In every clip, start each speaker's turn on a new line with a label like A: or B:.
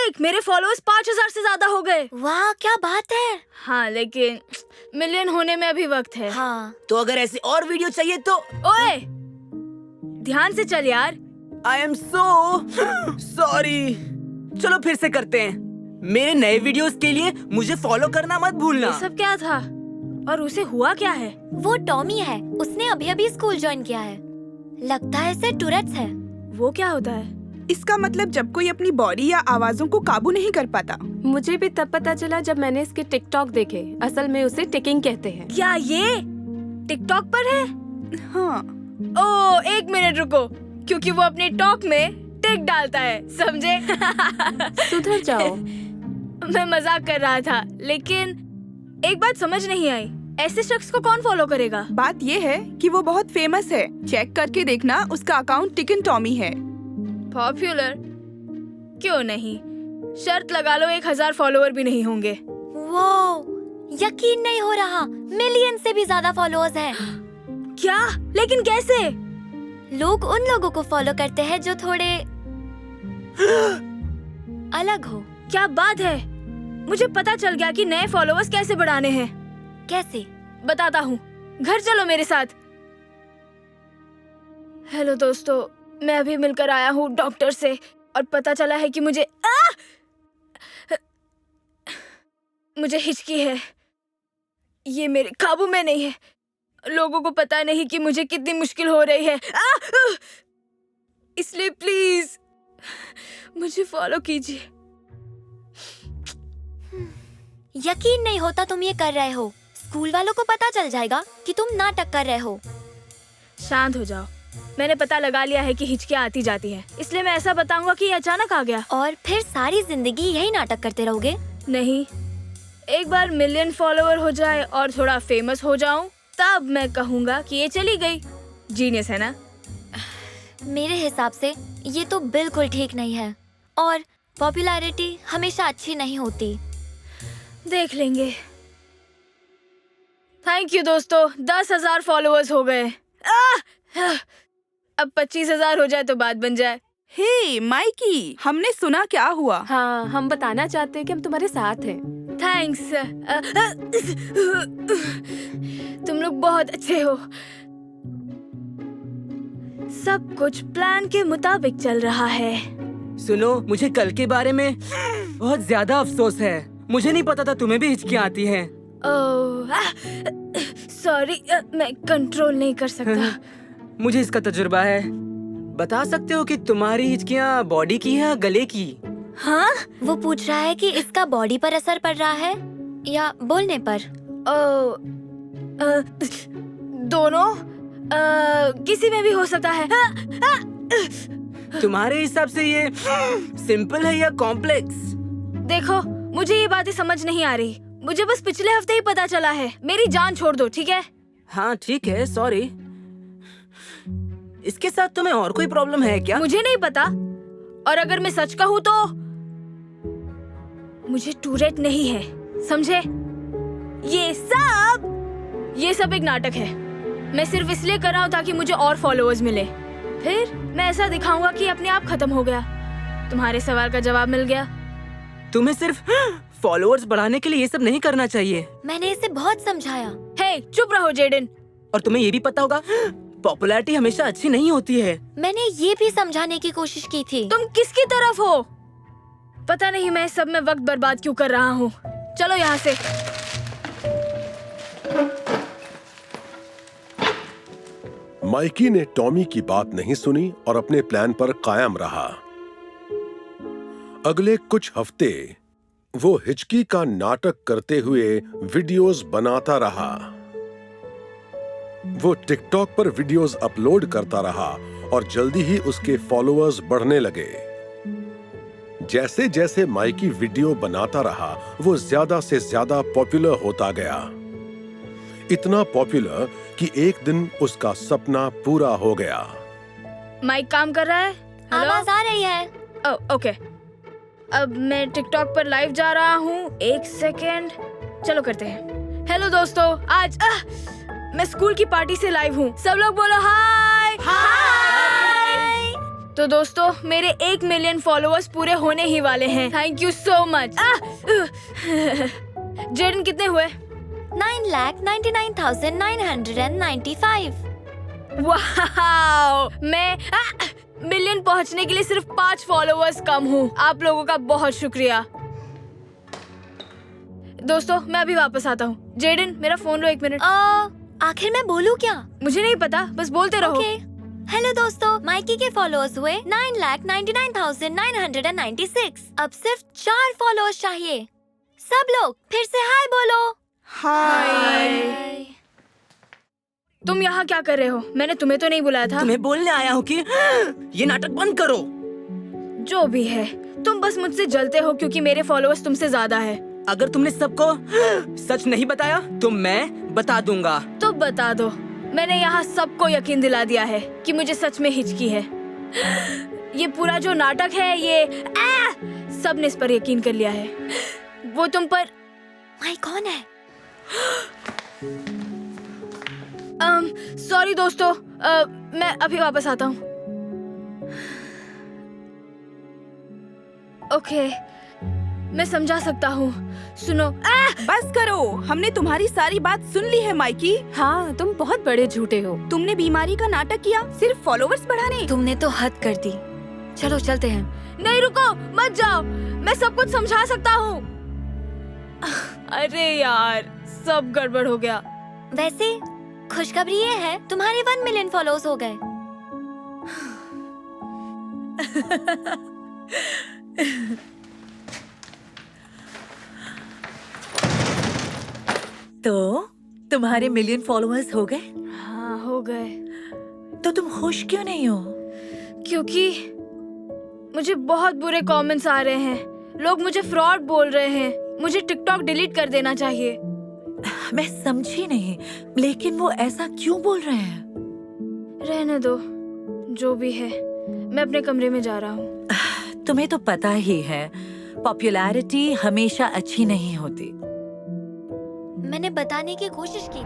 A: देख, मेरे फॉलोअर्स 5000 से ज्यादा हो गए।
B: वाह, क्या बात है।
A: हाँ, लेकिन मिलियन होने में अभी वक्त है।
B: हाँ।
C: तो अगर ऐसी और वीडियो चाहिए तो
A: ओए, ध्यान से चल यार।
C: I am so sorry. चलो फिर से करते हैं। मेरे नए वीडियोस के लिए मुझे फॉलो करना मत भूलना।
A: ये सब क्या था? और उसे हुआ क्या है?
B: वो टॉमी है, उसने अभी स्कूल ज्वाइन किया है। लगता है इसे टूरेट्स है।
A: वो क्या होता है?
D: इसका मतलब जब कोई अपनी बॉडी या आवाजों को काबू नहीं कर पाता।
E: मुझे भी तब पता चला जब मैंने इसके टिकटॉक देखे। असल में उसे टिकिंग कहते हैं।
A: क्या ये टिकटॉक पर है?
D: हाँ।
A: ओ, एक मिनट रुको, क्योंकि वो अपने टॉक में टिक डालता है, समझे?
E: सुधर जाओ।
A: मैं मजाक कर रहा था, लेकिन एक बात समझ नहीं आई, ऐसे शख्स को कौन फॉलो करेगा?
D: बात ये है कि वो बहुत फेमस है। चेक करके देखना, उसका अकाउंट टिकन टॉमी है।
A: पॉपुलर? क्यों नहीं, शर्त लगा लो 1000 फॉलोअर भी नहीं होंगे।
B: वो यकीन नहीं हो रहा, मिलियन से भी ज्यादा फॉलोअर्स हैं।
A: क्या? लेकिन कैसे?
B: लोग उन लोगों को फॉलो करते हैं जो थोड़े अलग हो।
A: क्या बात है, मुझे पता चल गया कि नए फॉलोअर्स कैसे बढ़ाने हैं।
B: कैसे?
A: बताता हूँ, घर चलो मेरे साथ। हेलो दोस्तों, मैं अभी मिलकर आया हूँ डॉक्टर से और पता चला है कि मुझे हिचकी है। ये मेरे काबू में नहीं है। लोगों को पता नहीं कि मुझे कितनी मुश्किल हो रही है। इसलिए प्लीज मुझे फॉलो कीजिए।
B: यकीन नहीं होता तुम ये कर रहे हो। स्कूल वालों को पता चल जाएगा कि तुम नाटक कर रहे हो।
A: शांत हो जाओ, मैंने पता लगा लिया है कि हिचकियाँ आती जाती हैं, इसलिए मैं ऐसा बताऊंगा कि ये अचानक आ गया।
B: और फिर सारी जिंदगी यही नाटक करते रहोगे?
A: नहीं, एक बार मिलियन फॉलोअर हो जाए और थोड़ा फेमस हो जाऊं, तब मैं कहूंगा कि ये चली गई। जीनियस है ना?
B: मेरे हिसाब से ये तो बिल्कुल ठीक नहीं है, और पॉपुलैरिटी हमेशा अच्छी नहीं होती।
A: देख लेंगे। थैंक यू दोस्तों, 10,000 फॉलोअर्स हो गए। अब 25,000 हो जाए तो बात बन जाए।
D: हे माइकी, हमने सुना क्या हुआ?
E: हाँ, हम बताना चाहते हैं कि हम तुम्हारे साथ हैं।
A: थैंक्स। तुम लोग बहुत अच्छे हो। सब कुछ प्लान के मुताबिक चल रहा है।
C: सुनो, मुझे कल के बारे में बहुत ज्यादा अफसोस है। मुझे नहीं पता था तुम्हें भी हिचकियाँ आती हैं।
A: सॉरी, मैं कंट्रोल नहीं कर सकता।
C: मुझे इसका तजुर्बा है। बता सकते हो कि तुम्हारी हिचकियाँ बॉडी की है या गले की?
A: हाँ?
B: वो पूछ रहा है कि इसका बॉडी पर असर पड़ रहा है या बोलने पर।
A: दोनों। किसी में भी हो सकता है।
C: तुम्हारे हिसाब से ये सिंपल है या कॉम्प्लेक्स?
A: देखो, मुझे ये बातें समझ नहीं आ रही। मुझे बस पिछले हफ्ते ही पता चला है। मेरी जान छोड़ दो, ठीक है?
C: हाँ ठीक है, सॉरी। इसके साथ तुम्हें और कोई प्रॉब्लम है क्या?
A: मुझे नहीं पता, और अगर मैं सच कहूँ तो मुझे टूरेट नहीं है, समझे? ये सब एक नाटक है। मैं सिर्फ इसलिए कर रहा हूँ ताकि मुझे और फॉलोअर्स मिले। फिर मैं ऐसा दिखाऊंगा कि अपने आप खत्म हो गया। तुम्हारे सवाल का जवाब मिल गया।
C: तुम्हें सिर्फ फॉलोअर्स बढ़ाने के लिए ये सब नहीं करना चाहिए।
B: मैंने इसे बहुत समझाया।
A: हे, चुप रहो जेडन।
C: और तुम्हें ये भी पता होगा, पॉपुलैरिटी हमेशा अच्छी नहीं होती है।
B: मैंने ये भी समझाने की कोशिश की थी।
A: तुम किसकी तरफ हो? पता नहीं मैं सब में वक्त बर्बाद क्यों कर रहा हूँ। चलो यहाँ से।
F: माइकी ने टॉमी की बात नहीं सुनी और अपने प्लान पर कायम रहा। अगले कुछ हफ्ते वो हिचकी का नाटक करते हुए वीडियोस बनाता रहा। वो टिकटॉक पर वीडियोस अपलोड करता रहा और जल्दी ही उसके फॉलोअर्स बढ़ने लगे। जैसे जैसे माइकी वीडियो बनाता रहा, वो ज्यादा से ज्यादा पॉपुलर होता गया। इतना पॉपुलर कि एक दिन उसका सपना पूरा हो गया।
A: माइक काम कर रहा है?
B: आवाज आ रही है।
A: ओके, अब मैं टिकटॉक पर लाइव जा रहा हूँ। 1 सेकेंड, चलो करते हैं। हेलो दोस्तों, आज मैं स्कूल की पार्टी से लाइव हूँ। सब लोग बोलो हाय।
B: हाय।
A: तो दोस्तों मेरे 1 मिलियन फॉलोअर्स पूरे होने ही वाले हैं। Thank you so much. Jaden कितने हुए?
B: 9,99,995।
A: वाओ! मैं मिलियन पहुंचने के लिए सिर्फ 5 फॉलोअर्स कम हूँ। आप लोगों का बहुत शुक्रिया। दोस्तों मैं अभी वापस आता हूँ। जेडन मेरा फोन लो 1 मिनट।
B: आखिर मैं बोलूं क्या?
A: मुझे नहीं पता, बस बोलते रहो।
B: ओके। हेलो दोस्तों, माइकी के फॉलोअर्स हुए 9,99,996। अब सिर्फ 4 फॉलोअर्स चाहिए। सब लोग फिर से हाय बोलो।
D: हाय।
A: तुम यहाँ क्या कर रहे हो? मैंने तुम्हें तो नहीं बुलाया था।
C: तुम्हें बोलने आया हूँ कि ये नाटक बंद करो।
A: जो भी है, तुम बस मुझसे जलते हो क्योंकि मेरे फॉलोअर्स तुमसे ज्यादा है।
C: अगर तुमने सबको सच नहीं बताया तो मैं बता दूंगा।
A: तो बता दो। मैंने यहाँ सबको यकीन दिला दिया है कि मुझे सच में हिचकी है। ये पूरा जो नाटक है, ये सब ने इस पर यकीन कर लिया है। वो तुम पर।
B: माई कौन है?
A: सॉरी दोस्तों, मैं अभी वापस आता हूँ। ओके, मैं समझा सकता हूँ। सुनो।
D: बस करो, हमने तुम्हारी सारी बात सुन ली है माइकी।
E: हाँ, तुम बहुत बड़े झूठे हो।
D: तुमने बीमारी का नाटक किया सिर्फ फॉलोअर्स बढ़ाने।
B: तुमने तो हद कर दी। चलो चलते हैं।
A: नहीं रुको, मत जाओ, मैं सब कुछ समझा सकता हूँ। अरे यार, सब गड़बड़ हो गया।
B: वैसे खुशखबरी ये है, तुम्हारे 1 मिलियन फॉलोअर्स हो गए।
G: तो तुम्हारे मिलियन फॉलोअर्स हो गए?
A: हाँ, हो गए।
G: तो तुम खुश क्यों नहीं हो?
A: क्योंकि मुझे बहुत बुरे कमेंट्स आ रहे हैं। लोग मुझे फ्रॉड बोल रहे हैं। मुझे टिकटॉक डिलीट कर देना चाहिए।
G: मैं समझी नहीं, लेकिन वो ऐसा क्यों बोल रहे हैं?
A: रहने दो, जो भी है। मैं अपने कमरे में जा रहा हूँ।
G: तुम्हें तो पता ही है, पॉपुलैरिटी हमेशा अच्छी नहीं होती।
B: मैंने बताने की कोशिश की थी।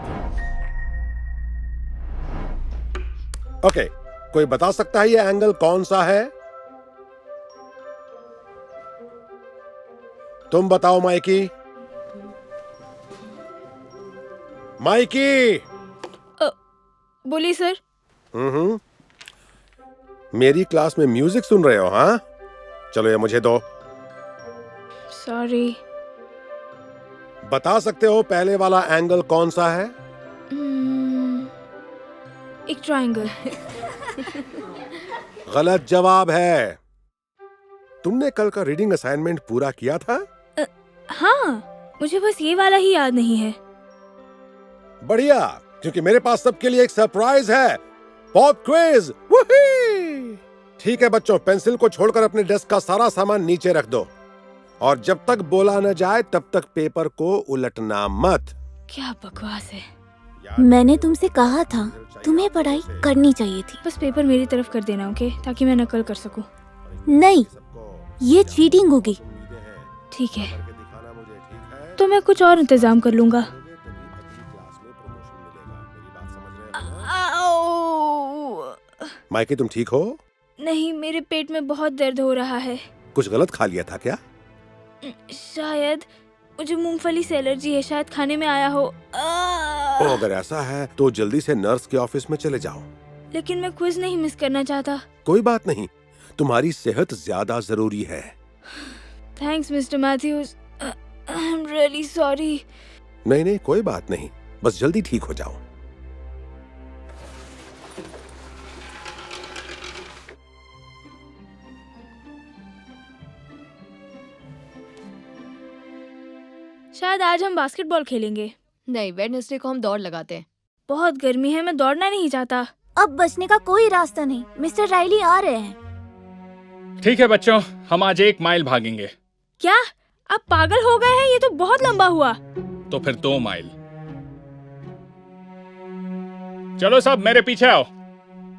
F: ओके, कोई बता सकता है ये एंगल कौन सा है? तुम बताओ माइकी। माइकी।
A: बोली सर।
F: मेरी क्लास में म्यूजिक सुन रहे हो? हाँ, चलो ये मुझे दो।
A: सॉरी।
F: बता सकते हो पहले वाला एंगल कौन सा है?
A: एक ट्रायंगल।
F: गलत जवाब है। तुमने कल का रीडिंग असाइनमेंट पूरा किया था?
A: हाँ, मुझे बस ये वाला ही याद नहीं है।
F: बढ़िया, क्योंकि मेरे पास सबके लिए एक सरप्राइज है। Pop quiz. वुही! ठीक है बच्चों, पेंसिल को छोड़कर अपने डेस्क का सारा सामान नीचे रख दो और जब तक बोला न जाए तब तक पेपर को उलटना मत।
A: क्या बकवास है।
H: मैंने तुमसे कहा था तुम्हें पढ़ाई करनी चाहिए थी।
A: बस पेपर मेरी तरफ कर देना, ओके, ताकि मैं नकल कर सकूं।
H: नहीं, ये चीटिंग होगी।
A: ठीक है, तो मैं कुछ और इंतजाम कर लूंगा।
F: माइकी, तुम ठीक हो?
A: नहीं, मेरे पेट में बहुत दर्द हो रहा है।
F: कुछ गलत खा लिया था क्या?
A: शायद मुझे मूंगफली से एलर्जी है, शायद खाने में आया हो।
F: अगर ऐसा है तो जल्दी से नर्स के ऑफिस में चले जाओ।
A: लेकिन मैं क्विज नहीं मिस करना चाहता।
F: कोई बात नहीं, तुम्हारी सेहत ज्यादा जरूरी है।
A: Thanks mister Matthews, I am really sorry.
F: नहीं नहीं, कोई बात नहीं, बस जल्दी ठीक हो जाओ।
A: शायद आज हम बास्केटबॉल खेलेंगे।
I: नहीं, वेडनेसडे को हम दौड़ लगाते हैं।
A: बहुत गर्मी है, मैं दौड़ना नहीं चाहता।
H: अब बचने का कोई रास्ता नहीं, मिस्टर राइली आ रहे हैं।
J: ठीक है बच्चों, हम आज 1 माइल भागेंगे।
A: क्या आप पागल हो गए हैं? ये तो बहुत लंबा हुआ।
J: तो फिर 2 माइल। चलो सब मेरे पीछे आओ।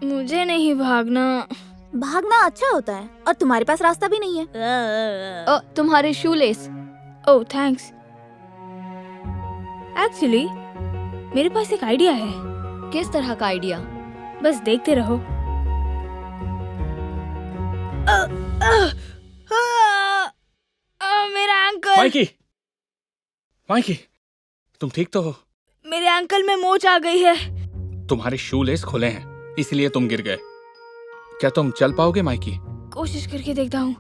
A: मुझे नहीं भागना।
H: भागना अच्छा होता है और तुम्हारे पास रास्ता भी नहीं है।
I: तुम्हारे शू लेस।
A: ओह थैंक्स। एक्चुअली मेरे पास एक आइडिया है।
I: किस तरह का आइडिया?
A: बस देखते रहो। मेरा एंकल।
J: माइकी, माइकी, तुम ठीक तो हो?
A: मेरे एंकल में मोच आ गई है।
J: तुम्हारे शू लेस खुले हैं, इसलिए तुम गिर गए। क्या तुम चल पाओगे माइकी?
A: कोशिश करके देखता हूँ।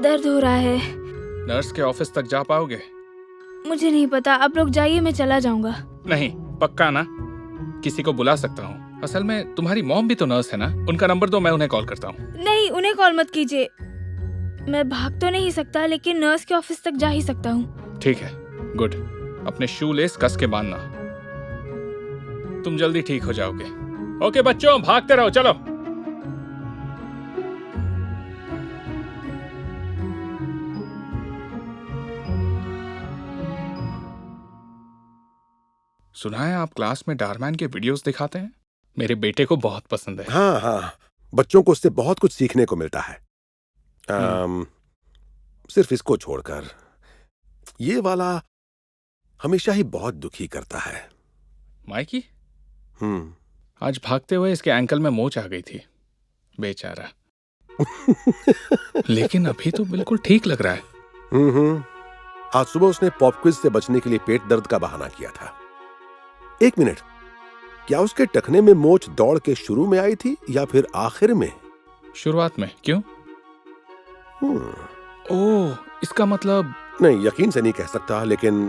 A: दर्द हो रहा है।
J: नर्स के ऑफिस तक जा पाओगे?
A: मुझे नहीं पता, आप लोग जाइए, मैं चला जाऊंगा।
J: नहीं, पक्का ना? किसी को बुला सकता हूँ। असल में तुम्हारी मॉम भी तो नर्स है ना, उनका नंबर दो, मैं उन्हें कॉल करता हूँ।
A: नहीं, उन्हें कॉल मत कीजिए। मैं भाग तो नहीं सकता, लेकिन नर्स के ऑफिस तक जा ही सकता हूँ।
J: ठीक है, गुड। अपने शू लेस कस के बांधना, तुम जल्दी ठीक हो जाओगे। ओके बच्चों, भागते रहो, चलो। सुना है आप क्लास में डारमैन के वीडियोस दिखाते हैं? मेरे बेटे को बहुत पसंद है।
F: हाँ हाँ, बच्चों को उससे बहुत कुछ सीखने को मिलता है। सिर्फ इसको छोड़कर ये वाला हमेशा ही बहुत दुखी करता है।
J: माइकी, आज भागते हुए इसके एंकल में मोच आ गई थी, बेचारा। लेकिन अभी तो बिल्कुल ठीक लग रहा है।
F: आज सुबह उसने पॉप क्विज से बचने के लिए पेट दर्द का बहाना किया था। एक मिनट, क्या उसके टखने में मोच दौड़ के शुरू में आई थी या फिर आखिर में?
J: शुरुआत में। क्यों? ओह, इसका मतलब।
F: नहीं, यकीन से नहीं कह सकता, लेकिन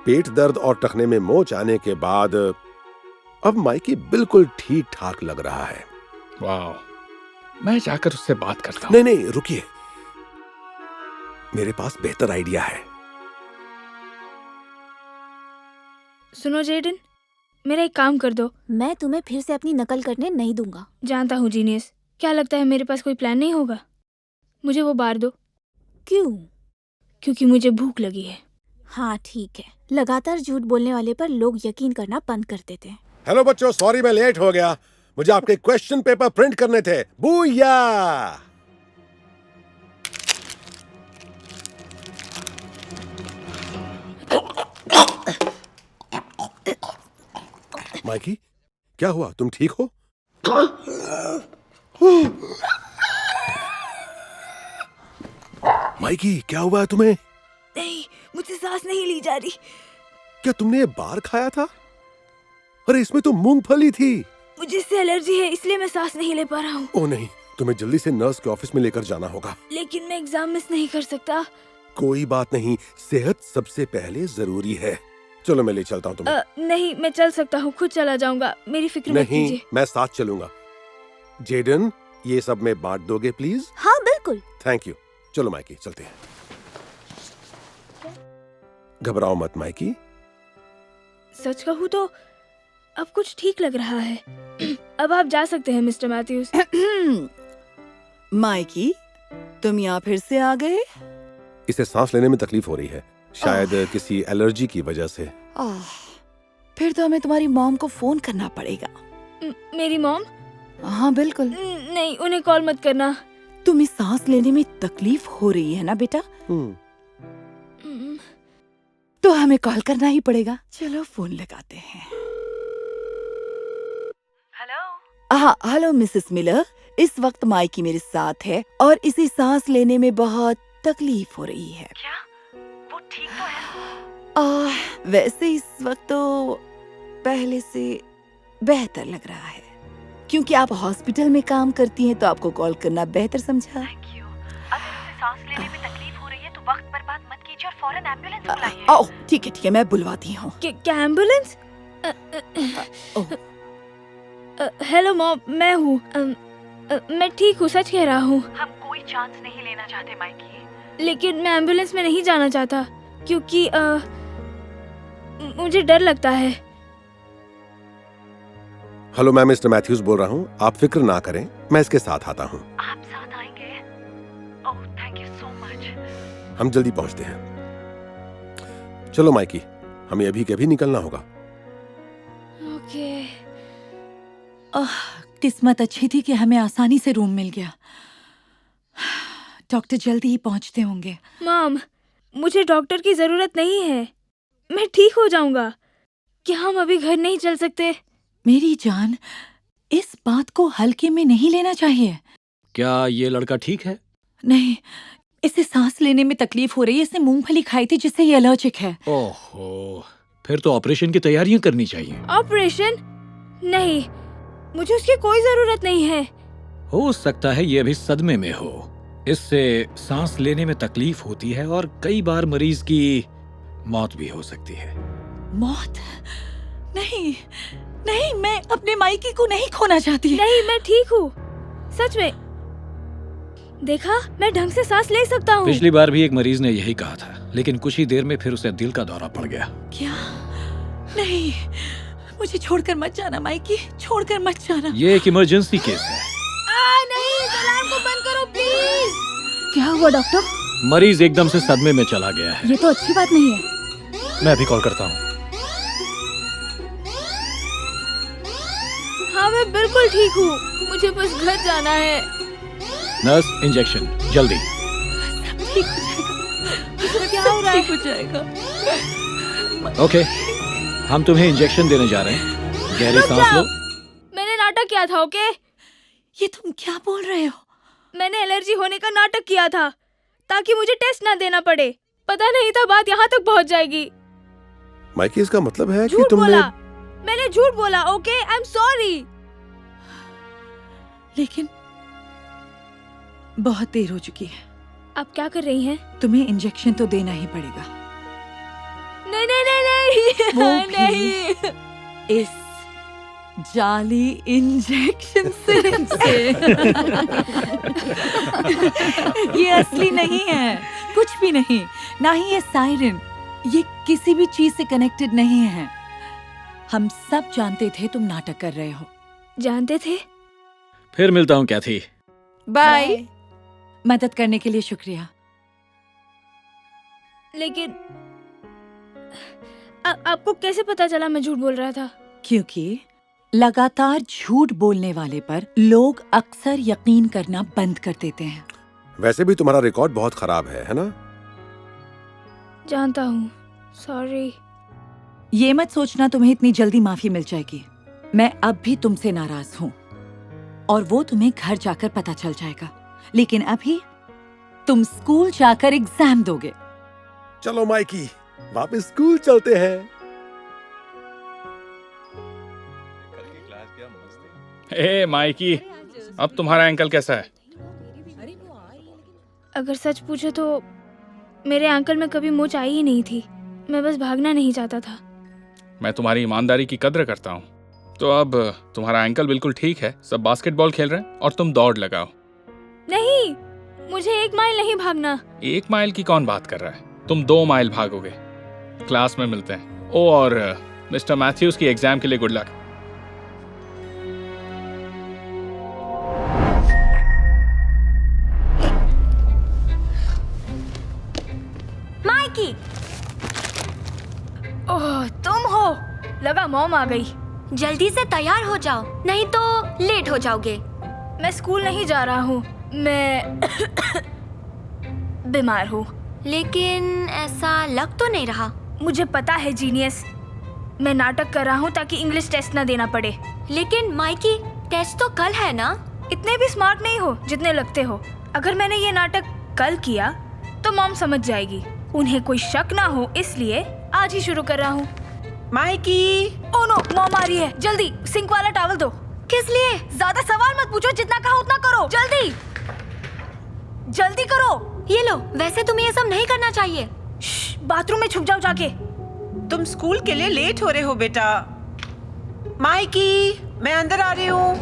F: पेट दर्द और टखने में मोच आने के बाद अब माइकी बिल्कुल ठीक ठाक लग रहा है।
J: वाह, मैं जाकर उससे बात करता हूँ।
F: नहीं नहीं, रुकिए, मेरे पास बेहतर आइडिया है।
A: सुनो जेडन, मेरा एक काम कर दो।
H: मैं तुम्हें फिर से अपनी नकल करने नहीं दूंगा।
A: जानता हूँ जीनियस, क्या लगता है मेरे पास कोई प्लान नहीं होगा? मुझे वो बार दो।
H: क्यों?
A: क्योंकि मुझे भूख लगी है।
H: हाँ ठीक है, लगातार झूठ बोलने वाले पर लोग यकीन करना बंद कर देते हैं।
F: हेलो बच्चों, सॉरी मैं लेट हो गया, मुझे आपके क्वेश्चन पेपर प्रिंट करने थे। बूया! माइकी, क्या हुआ? तुम ठीक हो? माइकी, क्या हुआ है तुम्हें?
A: नहीं, मुझे सांस नहीं ली जा रही।
F: क्या तुमने ये बार खाया था? अरे इसमें तो मूंगफली थी।
A: मुझे इससे एलर्जी है, इसलिए मैं सांस नहीं ले पा रहा हूँ।
F: ओह नहीं, तुम्हें जल्दी से नर्स के ऑफिस में लेकर जाना होगा।
A: लेकिन मैं एग्जाम मिस नहीं कर सकता।
F: कोई बात नहीं, सेहत सबसे पहले जरूरी है। चलो मैं ले चलता हूँ तुम्हें।
A: नहीं, मैं चल सकता हूँ, खुद चला जाऊंगा, मेरी फिक्र मत
F: नहीं,
A: कीजिए।
F: मैं साथ चलूंगा। जेडन, ये सब में बांट दोगे प्लीज?
H: हाँ बिल्कुल।
F: Thank you. चलो माइकी, चलते हैं। घबराओ मत माइकी।
A: सच कहूँ तो अब कुछ ठीक लग रहा है। अब आप जा सकते हैं मिस्टर मैथ्यूज।
K: माइकी, तुम यहाँ फिर से आ गए?
F: इसे सांस लेने में तकलीफ हो रही है, शायद किसी एलर्जी की वजह से।
K: फिर तो हमें तुम्हारी मॉम को फोन करना पड़ेगा।
A: मेरी मॉम?
K: हाँ बिल्कुल।
A: नहीं, उन्हें कॉल मत करना।
K: तुम्हें सांस लेने में तकलीफ हो रही है ना बेटा? तो हमें कॉल करना ही पड़ेगा। चलो फोन लगाते हैं। हेलो। हाँ हेलो मिसेस मिलर, इस वक्त माइकी मेरे साथ है और इसे सांस लेने में बहुत तकलीफ हो रही है।
G: क्या वो ठीक तो है?
K: वैसे इस वक्त तो पहले से बेहतर लग रहा है। क्योंकि आप हॉस्पिटल में काम करती हैं तो आपको कॉल करना बेहतर समझा।
G: Thank you. अगर उसे सांस लेने में तकलीफ हो रही है तो वक्त बर्बाद मत कीजिए और फौरन एम्बुलेंस बुलाइए।
K: ओह ठीक है, मैं बुलवाती हूँ।
A: क्या एम्बुलेंस? हेलो मॉम, मैं हूँ। मैं ठीक हूँ, सच कह रहा हूँ।
G: हम कोई चांस नहीं लेना चाहते माइकी।
A: लेकिन मैं एम्बुलेंस में नहीं जाना चाहता क्योंकि मुझे डर लगता है।
F: हेलो, मैं मिस्टर मैथ्यूज बोल रहा हूँ। आप फिक्र ना करें, मैं इसके साथ आता हूँ।
G: आप साथ आएंगे? Oh thank you so much.
F: हम जल्दी पहुँचते हैं। चलो माइकी, हमें अभी के अभी निकलना होगा।
A: ओके।
G: किस्मत अच्छी थी कि हमें आसानी से रूम मिल गया। डॉक्टर जल्दी ही पहुंचते होंगे।
A: मॉम, मुझे डॉक्टर की जरूरत नहीं है, मैं ठीक हो जाऊंगा। क्या हम अभी घर नहीं चल सकते?
G: मेरी जान, इस बात को हल्के में नहीं लेना चाहिए।
L: क्या ये लड़का ठीक है?
K: नहीं, इसे सांस लेने में तकलीफ हो रही है। इसने मूंगफली खाई थी जिससे ये एलर्जिक है।
L: ओहो, फिर तो ऑपरेशन की तैयारियां करनी चाहिए।
A: ऑपरेशन? नहीं, मुझे उसकी कोई जरूरत नहीं है।
L: हो सकता है ये अभी सदमे में हो। इससे सांस लेने में तकलीफ होती है और कई बार मरीज की मौत भी हो सकती है।
K: मौत? नहीं नहीं, मैं अपने माइकी को नहीं खोना चाहती।
A: नहीं, मैं ठीक हूँ, सच में। देखा, मैं ढंग से सांस ले सकता हूँ।
L: पिछली बार भी एक मरीज ने यही कहा था, लेकिन कुछ ही देर में फिर उसे दिल का दौरा पड़ गया।
K: क्या? नहीं, मुझे छोड़कर मत जाना माइकी, छोड़कर मत जाना।
L: ये एक इमरजेंसी केस है।
A: नहीं, इस अलार्म को बंद करो प्लीज।
H: क्या हुआ डॉक्टर?
L: मरीज एकदम से सदमे में चला गया है।
H: ये तो अच्छी बात नहीं है।
L: मैं अभी कॉल करता हूँ।
A: हाँ, मैं बिल्कुल ठीक हूँ, मुझे बस घर जाना है।
L: नर्स, इंजेक्शन जल्दी।
K: ठीक हो जाएगा,
A: क्या हो रहा है?
K: ठीक हो जाएगा।
L: ओके, हम तुम्हें इंजेक्शन देने जा रहे हैं। गहरी सांस लो।
A: मैंने नाटक किया था, ओके?
K: ये तुम क्या बोल रहे हो?
A: मैंने एलर्जी होने का नाटक किया था ताकि मुझे टेस्ट ना देना पड़े। पता नहीं था बात यहाँ तक पहुँच जाएगी।
F: माइकी, इसका मतलब है कि
A: झूठ
F: तुमने...
A: बोला, मैंने झूठ बोला, ओके? I am sorry.
K: लेकिन बहुत देर हो चुकी है।
A: आप क्या कर रही हैं?
K: तुम्हें इंजेक्शन तो देना ही पड़ेगा।
A: नहीं नहीं नहीं
K: वो
A: नहीं,
K: भी
A: नहीं।
K: इस जाली इंजेक्शन सिरिंज से। ये असली नहीं है, कुछ भी नहीं। ना ही ये सायरन, ये किसी भी चीज से कनेक्टेड नहीं है। हम सब जानते थे तुम नाटक कर रहे हो।
A: जानते थे?
L: फिर मिलता हूँ कैथी।
K: बाय। मदद करने के लिए शुक्रिया।
A: लेकिन आपको कैसे पता चला मैं झूठ बोल रहा था?
K: क्योंकि लगातार झूठ बोलने वाले पर लोग अक्सर यकीन करना बंद कर देते हैं।
F: वैसे भी तुम्हारा रिकॉर्ड बहुत खराब है ना?
A: जानता हूँ, सॉरी।
K: ये मत सोचना तुम्हें इतनी जल्दी माफी मिल जाएगी। मैं अब भी तुमसे नाराज हूँ और वो तुम्हें घर जाकर पता चल जाएगा। लेकिन अभी तुम स्कूल जाकर एग्जाम दोगे।
F: चलो माइकी, वापस स्कूल चलते हैं।
J: ए माइकी, अब तुम्हारा एंकल कैसा है?
A: अगर सच पूछो तो मेरे अंकल में कभी मोच आई ही नहीं थी। मैं बस भागना नहीं चाहता था।
J: मैं तुम्हारी ईमानदारी की कद्र करता हूँ। तो अब तुम्हारा एंकल बिल्कुल ठीक है, सब बास्केटबॉल खेल रहे हैं और तुम दौड़ लगाओ।
A: नहीं, मुझे 1 माइल नहीं भागना।
J: 1 माइल की कौन बात कर रहा है? तुम 2 माइल भागोगे। क्लास में मिलते हैं। ओ, और मिस्टर मैथ्यूज की एग्जाम के लिए गुड लक।
B: माइकी,
A: ओह, तुम हो? लगा मॉम आ गई।
B: जल्दी से तैयार हो जाओ, नहीं तो लेट हो जाओगे।
A: मैं स्कूल नहीं जा रहा हूँ, मैं बीमार हूँ।
B: लेकिन ऐसा लग तो नहीं रहा।
A: मुझे पता है जीनियस, मैं नाटक कर रहा हूँ ताकि इंग्लिश टेस्ट ना देना पड़े।
B: लेकिन माइकी, टेस्ट तो कल है ना?
A: इतने भी स्मार्ट नहीं हो जितने लगते हो। अगर मैंने ये नाटक कल किया तो मॉम समझ जाएगी। उन्हें कोई शक ना हो, इसलिए आज ही शुरू कर रहा हूँ।
M: माइकी!
A: ओह नो, मॉम आ रही है। जल्दी सिंक वाला टॉवल दो।
B: किस लिए?
A: ज्यादा सवाल मत पूछो, जितना कहा उतना करो। जल्दी जल्दी करो।
B: ये लो, वैसे तुम्हें ये सब नहीं करना चाहिए।
A: बाथरूम में छुप जाओ जाके।
M: तुम स्कूल के लिए लेट हो रहे हो बेटा। माइकी, मैं अंदर आ रही हूँ।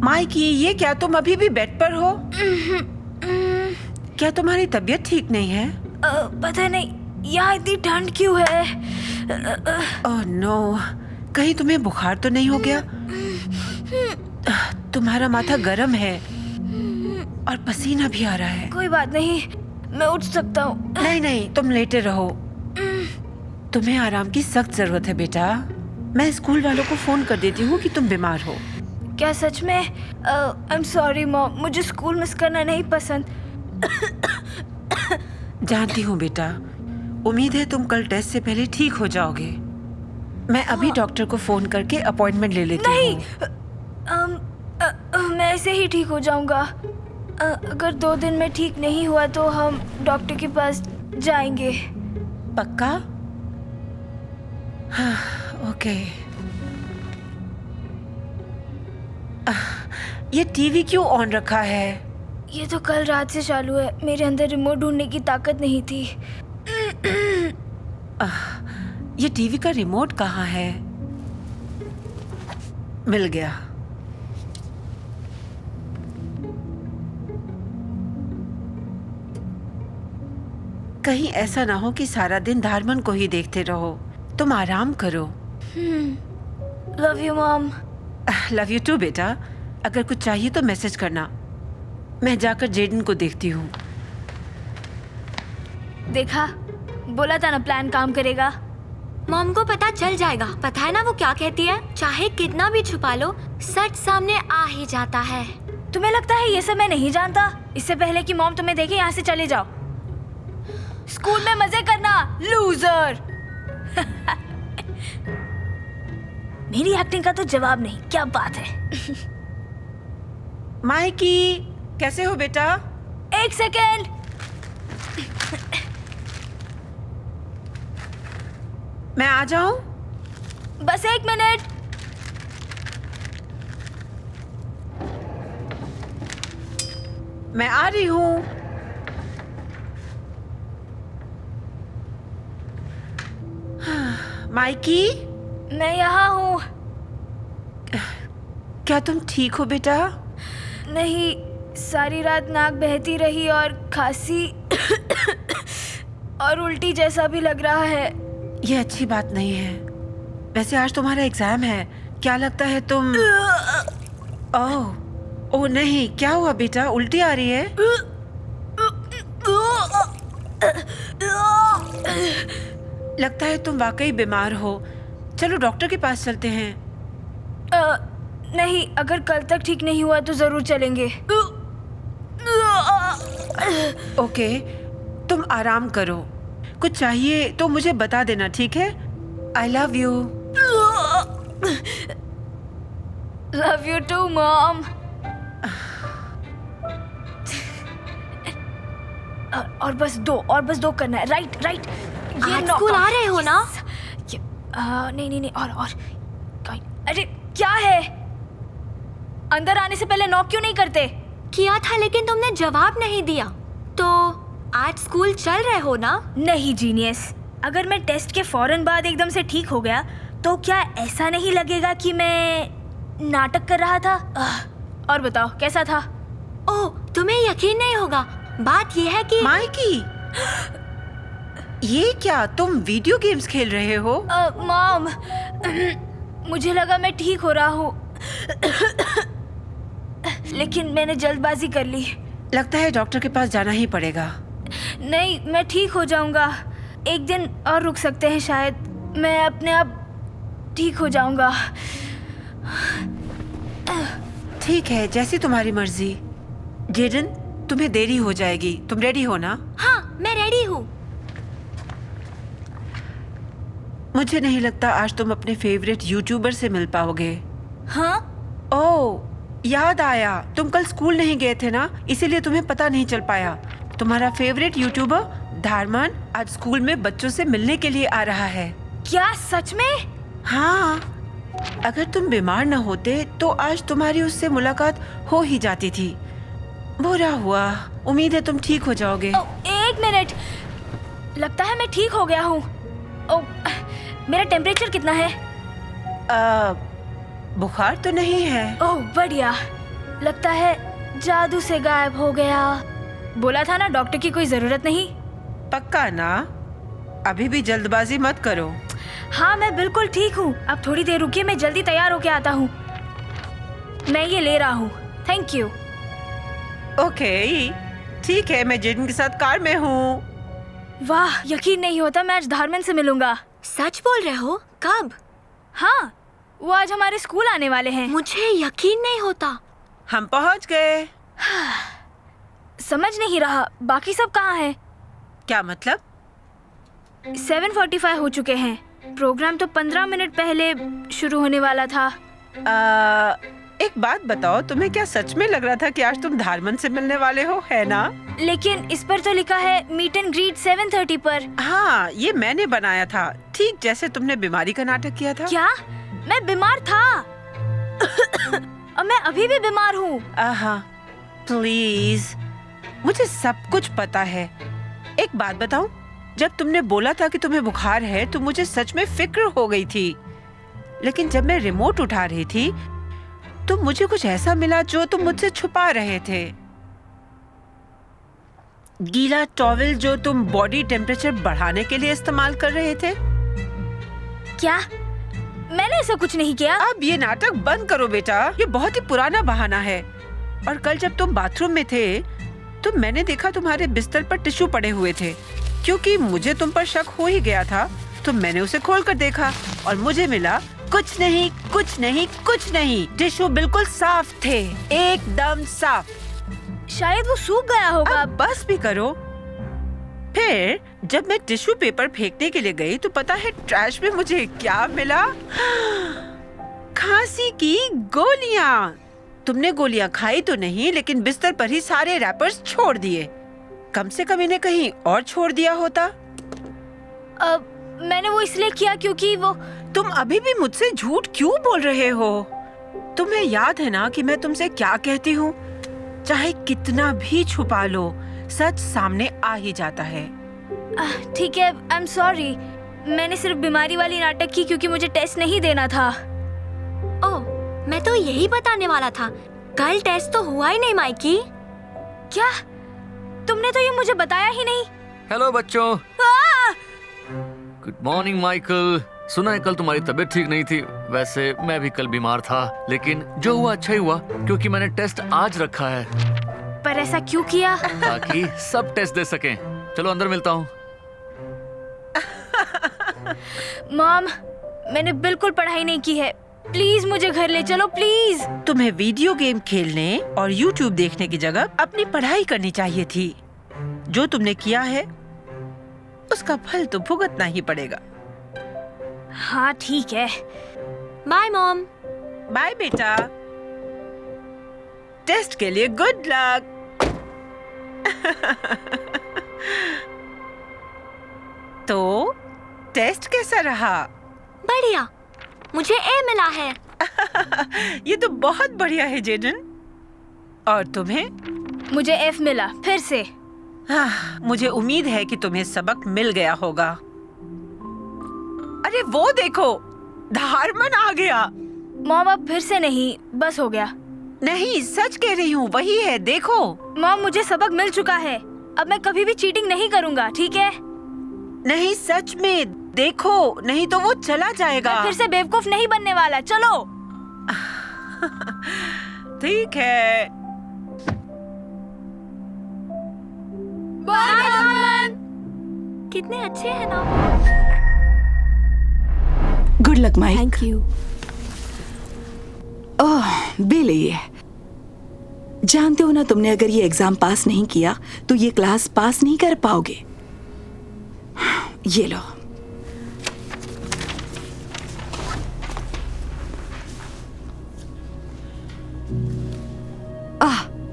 M: माइकी, ये क्या तुम अभी भी बेड पर हो? क्या तुम्हारी तबीयत ठीक नहीं है?
A: पता नहीं, यहाँ इतनी ठंड क्यों है?
M: ओह नो, कहीं तुम्हें बुखार तो नहीं हो गया? तुम्हारा माथा गर्म है और पसीना भी आ रहा है।
A: कोई बात नहीं, मैं उठ सकता हूँ।
M: नहीं नहीं, तुम लेटे रहो। तुम्हें आराम की सख्त जरूरत है बेटा। मैं स्कूल वालों को फोन कर देती हूँ कि तुम बीमार हो।
A: क्या सच में? आई एम सॉरी मॉम, मुझे स्कूल मिस करना नहीं पसंद।
M: जानती हूँ बेटा, उम्मीद है तुम कल टेस्ट से पहले ठीक हो जाओगे। मैं अभी डॉक्टर को फोन करके अपॉइंटमेंट ले लेती हूँ।
A: नहीं, मैं ऐसे ही ठीक हो जाऊंगा। अगर 2 दिन में ठीक नहीं हुआ तो हम डॉक्टर के पास जाएंगे।
M: पक्का? हाँ, ओके। ये टीवी क्यों ऑन रखा है?
A: ये तो कल रात से चालू है। मेरे अंदर रिमोट ढूंढने की ताकत नहीं थी।
M: ये टीवी का रिमोट कहाँ है? मिल गया। कहीं ऐसा ना हो कि सारा दिन धारमन को ही देखते रहो। तुम आराम करो।
A: Love you mom.
M: Love you too बेटा। अगर कुछ चाहिए तो मैसेज करना। मैं जाकर जेडन को देखती हूँ।
A: देखा, बोला था ना प्लान काम करेगा।
B: मॉम को पता चल जाएगा। पता है ना वो क्या कहती है? चाहे कितना भी छुपा लो, सच सामने आ ही जाता है।
A: तुम्हें लगता है ये सब मैं नहीं जानता? इससे पहले कि मॉम तुम्हें देखे यहाँ से चले जाओ। स्कूल में मजे करना, लूजर। मेरी एक्टिंग का तो जवाब नहीं। क्या बात है।
M: माइकी, कैसे हो बेटा?
A: 1 सेकेंड।
M: मैं आ जाऊं?
A: बस 1 मिनट।
M: मैं आ रही हूँ। माइकी,
A: मैं यहाँ हूँ।
M: क्या तुम ठीक हो बेटा?
A: नहीं, सारी रात नाक बहती रही और खांसी और उल्टी जैसा भी लग रहा है।
M: ये अच्छी बात नहीं है। वैसे आज तुम्हारा एग्जाम है। क्या लगता है तुम? ओह नहीं, क्या हुआ बेटा? उल्टी आ रही है? लगता है तुम वाकई बीमार हो। चलो डॉक्टर के पास चलते हैं।
A: नहीं, अगर कल तक ठीक नहीं हुआ तो जरूर चलेंगे।
M: ओके, तुम आराम करो। कुछ चाहिए तो मुझे बता देना, ठीक है? I love you.
A: Love you too mom. और बस दो करना है। राइट। ये
B: आज स्कूल आ रहे हो ना?
A: नहीं और अरे क्या है? अंदर आने से पहले नॉक क्यों नहीं करते?
B: किया था लेकिन तुमने जवाब नहीं दिया। तो आज स्कूल चल रहे हो ना?
A: नहीं जीनियस, अगर मैं टेस्ट के फौरन बाद एकदम से ठीक हो गया तो क्या ऐसा नहीं लगेगा कि मैं नाटक कर रहा था? और बताओ कैसा था?
B: ओह, तुम्हें यकीन नहीं होगा। बात यह है कि
M: माइकी, ये क्या तुम वीडियो गेम्स खेल रहे हो?
A: मॉम, मुझे लगा मैं ठीक हो रहा हूँ लेकिन मैंने जल्दबाजी कर ली।
M: लगता है डॉक्टर के पास जाना ही पड़ेगा।
A: नहीं, मैं ठीक हो जाऊंगा। 1 दिन और रुक सकते हैं शायद। मैं अपने आप ठीक हो जाऊंगा।
M: ठीक है, जैसी तुम्हारी मर्जी। जेडन, तुम्हें देरी हो जाएगी। तुम रेडी हो ना?
B: हाँ, मैं रेडी हूँ।
M: मुझे नहीं लगता आज तुम अपने फेवरेट यूट्यूबर से मिल पाओगे।
A: हाँ?
M: ओह, याद आया, तुम कल स्कूल नहीं गए थे ना, इसीलिए तुम्हें पता नहीं चल पाया। तुम्हारा फेवरेट यूट्यूबर धारमन आज स्कूल में बच्चों से मिलने के लिए आ रहा है।
A: क्या सच में?
M: हाँ, अगर तुम बीमार न होते तो आज तुम्हारी उससे मुलाकात हो ही जाती थी। बुरा हुआ। उम्मीद है तुम ठीक हो जाओगे।
A: 1 मिनट, लगता है मैं ठीक हो गया हूँ। मेरा टेम्परेचर कितना है?
M: बुखार तो नहीं है।
A: ओह बढ़िया, लगता है जादू से गायब हो गया। बोला था ना डॉक्टर की कोई जरूरत नहीं।
M: पक्का ना? अभी भी जल्दबाजी मत करो।
A: हाँ, मैं बिल्कुल ठीक हूँ। अब थोड़ी देर रुकिए, मैं जल्दी तैयार होके आता हूँ। मैं ये ले रहा हूँ। Thank you.
M: ओके, ठीक है, मैं जेडन के साथ कार में हूँ।
A: वाह, यकीन नहीं होता मैं आज धारमन से मिलूंगा।
B: सच बोल रहे हो? कब?
A: हाँ, वो आज हमारे स्कूल आने वाले हैं।
B: मुझे यकीन नहीं होता।
M: हम पहुँच गए।
A: समझ नहीं रहा, बाकी सब कहाँ हैं?
M: क्या मतलब?
A: 7:45 हो चुके हैं। प्रोग्राम तो 15 मिनट पहले शुरू होने वाला था।
M: एक बात बताओ, तुम्हें क्या सच में लग रहा था कि आज तुम धारमन से मिलने वाले हो, है ना?
A: लेकिन इस पर तो लिखा है मीट एंड ग्रीट 7:30 पर।
M: हाँ, ये मैंने बनाया था, ठीक जैसे तुमने बीमारी का नाटक किया था।
A: क्या? मैं बीमार था? और मैं अभी भी बीमार हूँ।
M: आहा, प्लीज, मुझे सब कुछ पता है। एक बात बताऊं, जब तुमने बोला था कि तुम्हें बुखार है तो मुझे सच में फिक्र हो गई थी। लेकिन जब मैं रिमोट उठा रही थी तो मुझे कुछ ऐसा मिला जो तुम मुझसे छुपा रहे थे। गीला टॉवेल जो तुम बॉडी टेम्परेचर बढ़ाने के लिए इस्तेमाल कर रहे थे।
A: क्या? मैंने ऐसा कुछ नहीं किया।
M: अब ये नाटक बंद करो बेटा, ये बहुत ही पुराना बहाना है। और कल जब तुम बाथरूम में थे तो मैंने देखा तुम्हारे बिस्तर पर टिश्यू पड़े हुए थे। क्योंकि मुझे तुम पर शक हो ही गया था तो मैंने उसे खोल कर देखा और मुझे मिला कुछ नहीं, कुछ नहीं, कुछ नहीं। टिश्यू बिल्कुल साफ थे, एकदम साफ।
A: शायद वो सूख गया होगा।
M: अब बस भी करो। फिर जब मैं टिश्यू पेपर फेंकने के लिए गई तो पता है ट्रैश में मुझे क्या मिला? खांसी की गोलियां। तुमने गोलियां खाई तो नहीं, लेकिन बिस्तर पर ही सारे रैपर्स छोड़ दिए। कम से कम इन्हें कहीं और छोड़ दिया होता।
A: मैंने वो इसलिए किया क्योंकि वो।
M: तुम अभी भी मुझसे झूठ क्यों बोल रहे हो? तुम्हें याद है ना कि मैं तुमसे क्या कहती हूँ? चाहे कितना भी छुपा लो, सच सामने आ ही जाता है।
A: ठीक है, आई एम सॉरी। मैंने सिर्फ बीमारी वाली नाटक की क्योंकि मुझे टेस्ट नहीं देना था।
B: ओह, मैं तो यही बताने वाला था, कल टेस्ट तो हुआ ही नहीं माइकी।
A: क्या? तुमने तो ये मुझे बताया ही नहीं।
N: हेलो बच्चों। Good morning Michael. सुना है कल तुम्हारी तबीयत ठीक नहीं थी। वैसे मैं भी कल बीमार था, लेकिन जो हुआ अच्छा ही हुआ क्योंकि मैंने टेस्ट आज रखा है।
A: पर ऐसा क्यों किया?
N: ताकि सब टेस्ट दे सकें। चलो अंदर मिलता हूँ।
A: मॉम, मैंने बिल्कुल पढ़ाई नहीं की है। प्लीज मुझे घर ले चलो, प्लीज।
M: तुम्हें वीडियो गेम खेलने और YouTube देखने की जगह अपनी पढ़ाई करनी चाहिए थी। जो तुमने किया है उसका फल तो भुगतना ही पड़ेगा।
A: हाँ ठीक है।
B: Bye mom.
M: बाय बेटा। टेस्ट के लिए गुड लक। तो टेस्ट कैसा रहा?
B: बढ़िया, मुझे ए मिला है।
M: ये तो बहुत बढ़िया है जेडन। और तुम्हें?
A: मुझे एफ मिला फिर से।
M: मुझे उम्मीद है कि तुम्हें सबक मिल गया होगा। अरे वो देखो, धारमन आ गया।
A: मॉम अब फिर से नहीं, बस हो गया।
M: नहीं, सच कह रही हूँ, वही है, देखो।
A: मॉम मुझे सबक मिल चुका है, अब मैं कभी भी चीटिंग नहीं करूँगा, ठीक है?
M: नहीं, सच में देखो, नहीं तो वो चला जाएगा।
A: मैं फिर से बेवकूफ नहीं बनने वाला, चलो।
M: ठीक है।
B: कितने अच्छे हैं ना।
D: Good luck Mike.
E: Thank you.
D: Oh Billy, जानते हो ना, तुमने अगर ये एग्जाम पास नहीं किया तो ये क्लास पास नहीं कर पाओगे। ये लो।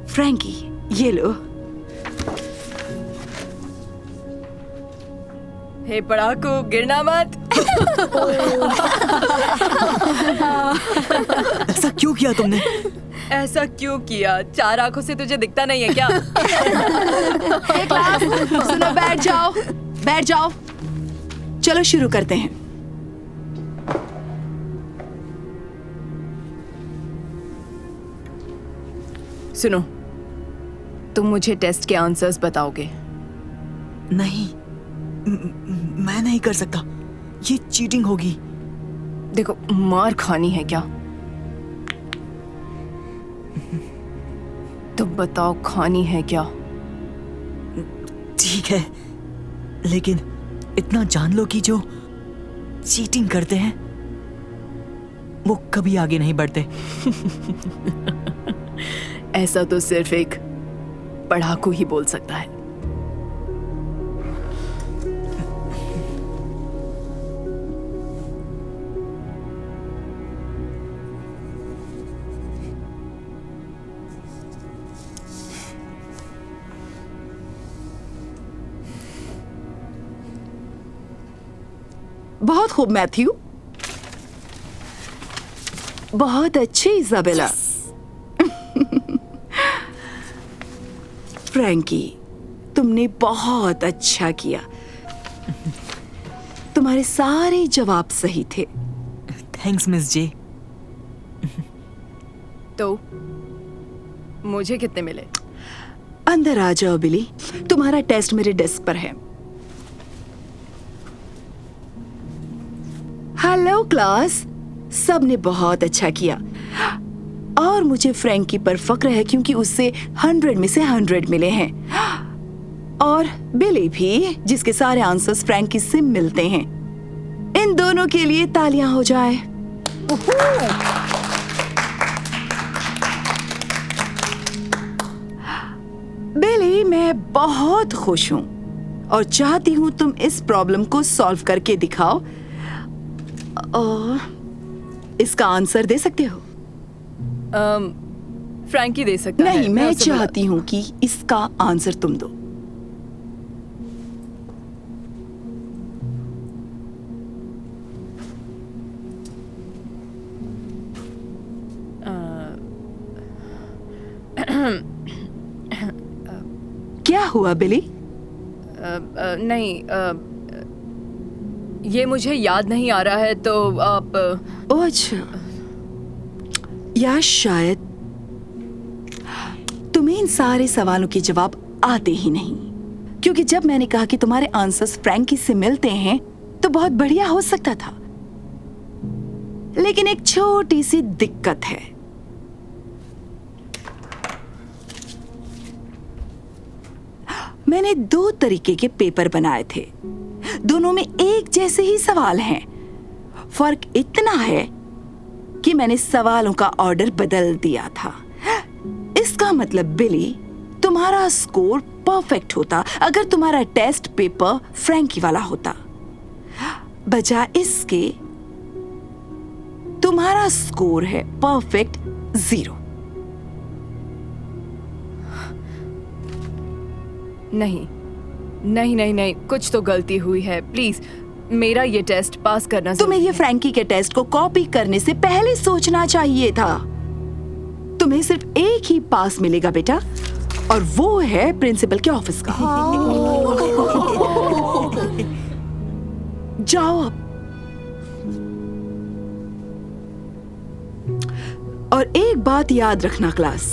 D: फ्रैंकी, ये लो।
I: हे पढ़ाकू, गिरना मत।
C: ऐसा क्यों किया तुमने?
I: ऐसा क्यों किया? चार आंखों से तुझे दिखता नहीं है क्या?
D: क्लास सुनो, बैठ जाओ, बैठ जाओ। चलो शुरू करते हैं।
E: सुनो, तुम मुझे टेस्ट के आंसर्स बताओगे।
C: नहीं, मैं नहीं कर सकता, ये चीटिंग होगी।
E: देखो, मार खानी है क्या? तो बताओ, खानी है क्या?
C: ठीक है, लेकिन इतना जान लो कि जो चीटिंग करते हैं वो कभी आगे नहीं बढ़ते।
E: ऐसा तो सिर्फ एक पढ़ाकू ही बोल सकता है।
D: बहुत खूब मैथ्यू, बहुत अच्छी इजाबेला। फ्रैंकी, तुमने बहुत अच्छा किया। तुम्हारे सारे जवाब सही थे।
C: थैंक्स मिस जे।
I: तो मुझे कितने मिले?
D: अंदर आ जाओ बिली, तुम्हारा टेस्ट मेरे डेस्क पर है। हेलो क्लास, सबने बहुत अच्छा किया और मुझे फ्रैंकी पर फक्र है क्योंकि उससे 100 में से 100 मिले हैं, और बिली भी जिसके सारे आंसर्स फ्रैंकी से मिलते हैं। इन दोनों के लिए तालियां हो जाए। बिली, मैं बहुत खुश हूं और चाहती हूं तुम इस प्रॉब्लम को सॉल्व करके दिखाओ। इसका आंसर दे सकते हो?
I: फ्रैंकी दे सकता है।
D: नहीं, मैं चाहती हूं कि इसका आंसर तुम दो। क्या हुआ बिली?
I: नहीं, ये मुझे याद नहीं आ रहा है, तो आप
D: ओह अच्छा, या शायद तुम्हें इन सारे सवालों के जवाब आते ही नहीं, क्योंकि जब मैंने कहा कि तुम्हारे आंसर्स फ्रैंकी से मिलते हैं तो बहुत बढ़िया हो सकता था, लेकिन एक छोटी सी दिक्कत है। मैंने 2 तरीके के पेपर बनाए थे, दोनों में एक जैसे ही सवाल हैं। फर्क इतना है कि मैंने सवालों का ऑर्डर बदल दिया था। इसका मतलब बिली, तुम्हारा स्कोर परफेक्ट होता अगर तुम्हारा टेस्ट पेपर फ्रैंकी वाला होता। बजाय इसके तुम्हारा स्कोर है परफेक्ट 0।
I: नहीं नहीं नहीं नहीं, कुछ तो गलती हुई है। प्लीज मेरा ये टेस्ट पास करना।
D: तुम्हें ये फ्रैंकी के टेस्ट को कॉपी करने से पहले सोचना चाहिए था। तुम्हें सिर्फ एक ही पास मिलेगा बेटा, और वो है प्रिंसिपल के ऑफिस का। जाओ अब। और एक बात याद रखना क्लास,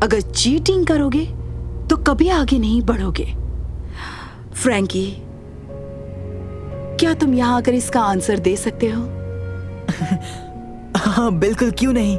D: अगर चीटिंग करोगे तो कभी आगे नहीं बढ़ोगे। फ्रैंकी, क्या तुम यहाँ आकर इसका आंसर दे सकते हो?
C: हाँ बिल्कुल, क्यों नहीं।